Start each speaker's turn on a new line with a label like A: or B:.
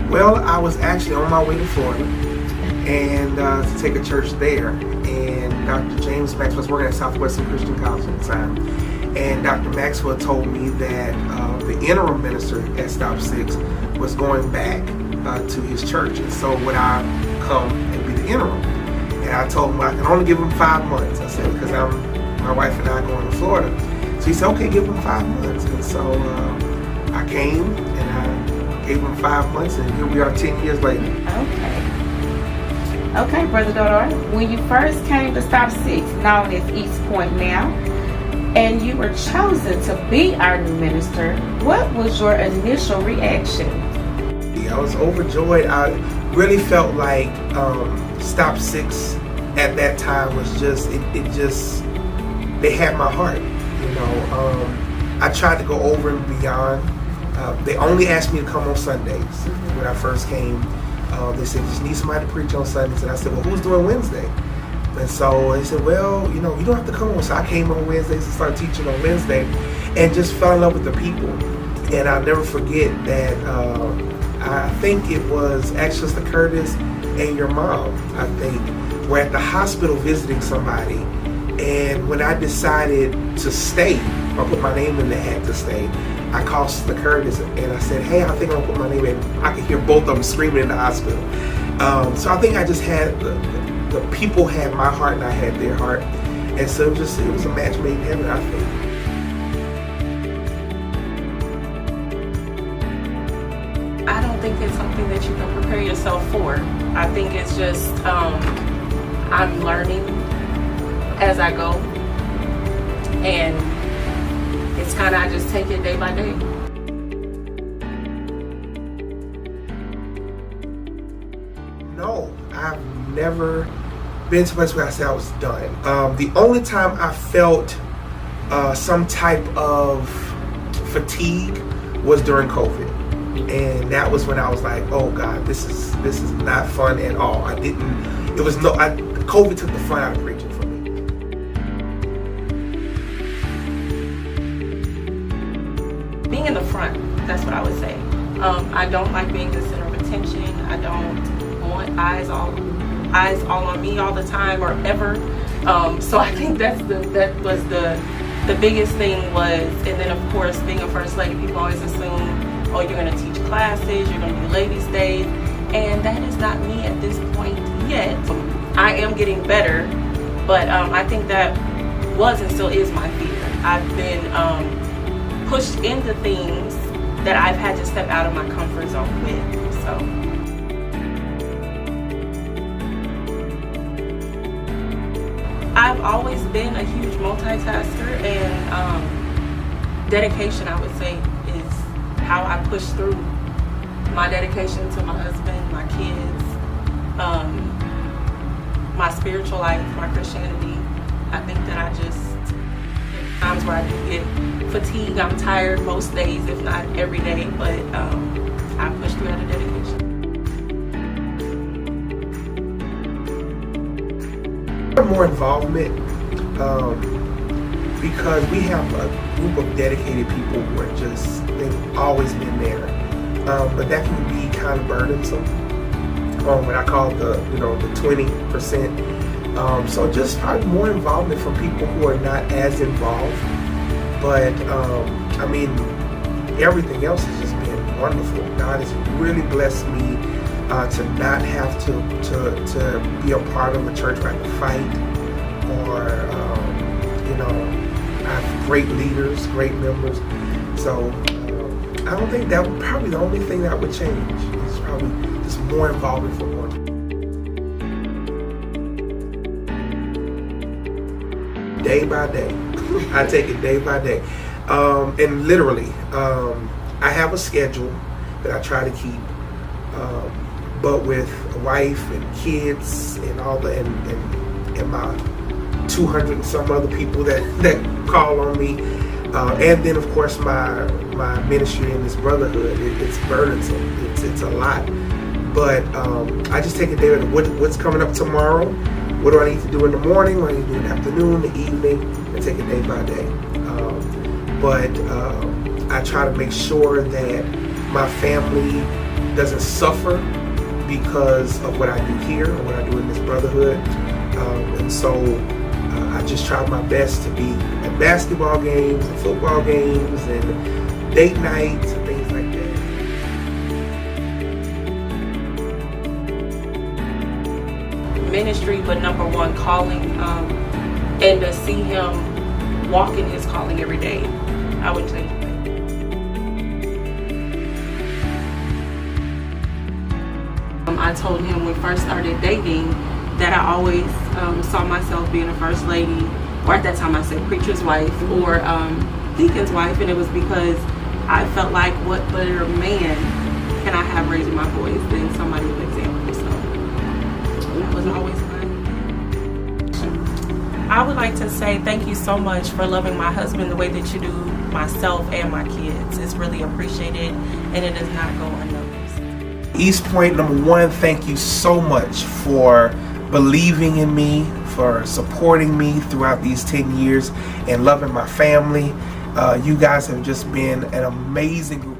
A: Well, I was actually on my way to Florida and to take a church there. And Dr. James Maxwell was working at Southwestern Christian College at the time. And Dr. Maxwell told me that the interim minister at Stop 6 was going back to his church. And so would I come and be the interim? And I told him I can only give him 5 months. I said, because my wife and I are going to Florida. So he said, okay, give him 5 months. And so I came and I gave him 5 months, and here we are 10 years later.
B: Okay, Brother Dar, when you first came to Stop 6, known as East Point now, and you were chosen to be our new minister, what was your initial reaction?
A: I was overjoyed. I really felt like Stop 6 at that time was just, they had my heart, you know. I tried to go over and beyond. They only asked me to come on Sundays when I first came. They said, just need somebody to preach on Sundays. And I said, well, who's doing Wednesday? And so they said, well, you know, you don't have to come on. So I came on Wednesdays and started teaching on Wednesday and just fell in love with the people. And I'll never forget that I think it was actually Sister Curtis and your mom, I think, were at the hospital visiting somebody. And when I decided to stay, I put my name in the hat to stay, I called Sister Curtis and I said, hey, I think I'm gonna put my name in. I could hear both of them screaming in the hospital. So I think I just had, the people had my heart and I had their heart. And so it was a match made in heaven, I think.
C: I don't think it's something that you can prepare yourself for. I think it's just, I'm learning as I go. And it's kind of, I just take it day by day.
A: No, I've never been to a place where I said I was done. The only time I felt some type of fatigue was during COVID. And that was when I was like, oh God, this is not fun at all. COVID took the fun out of preaching for me.
C: Being in the front, that's what I would say. I don't like being the center of attention. I don't want eyes all on me all the time or ever. So I think that was the biggest thing was, and then of course being a first lady, people always assume, oh, you're going to teach classes, you're going to do ladies' days, and that is not me at this point yet. I am getting better, but I think that was and still is my fear. I've been pushed into things that I've had to step out of my comfort zone with. So I've always been a huge multitasker, and dedication, I would say, is how I push through. My dedication to my husband, my kids, my spiritual life, my Christianity. I think that I just, times where I do get fatigued, I'm tired most days, if not every day, but I push through out of dedication.
A: More involvement because we have a group of dedicated people who are just, they've always been there, but that can be kind of burdensome. What I call the 20%. So just probably more involvement from people who are not as involved, but I mean, everything else has just been wonderful. God has really blessed me to not have to be a part of a church where I have to fight, or I have great leaders, great members. So I don't think that would probably the only thing that would change. It's probably just more involvement for more. Day by day, I take it day by day, and literally, I have a schedule that I try to keep. But with a wife and kids and all and my 200 and some other people that call on me, and then of course my ministry and this brotherhood, it's burdensome. It's a lot. But I just take it day by day. What's coming up tomorrow? What do I need to do in the morning? What do I need to do in the afternoon, the evening? And take it day by day. But I try to make sure that my family doesn't suffer because of what I do here or what I do in this brotherhood. And so I just try my best to be at basketball games and football games and date nights and things like that.
C: Ministry, but number one, calling, and to see him walk in his calling every day, I would change it. I told him when we first started dating that I always saw myself being a first lady, or at that time I said preacher's wife or deacon's wife, and it was because I felt like what better man can I have raising my boys than somebody of example. So that was always mine. I would like to say thank you so much for loving my husband the way that you do myself and my kids. It's really appreciated, and it does not go unnoticed.
A: East Point, number one, thank you so much for believing in me, for supporting me throughout these 10 years and loving my family. You guys have just been an amazing group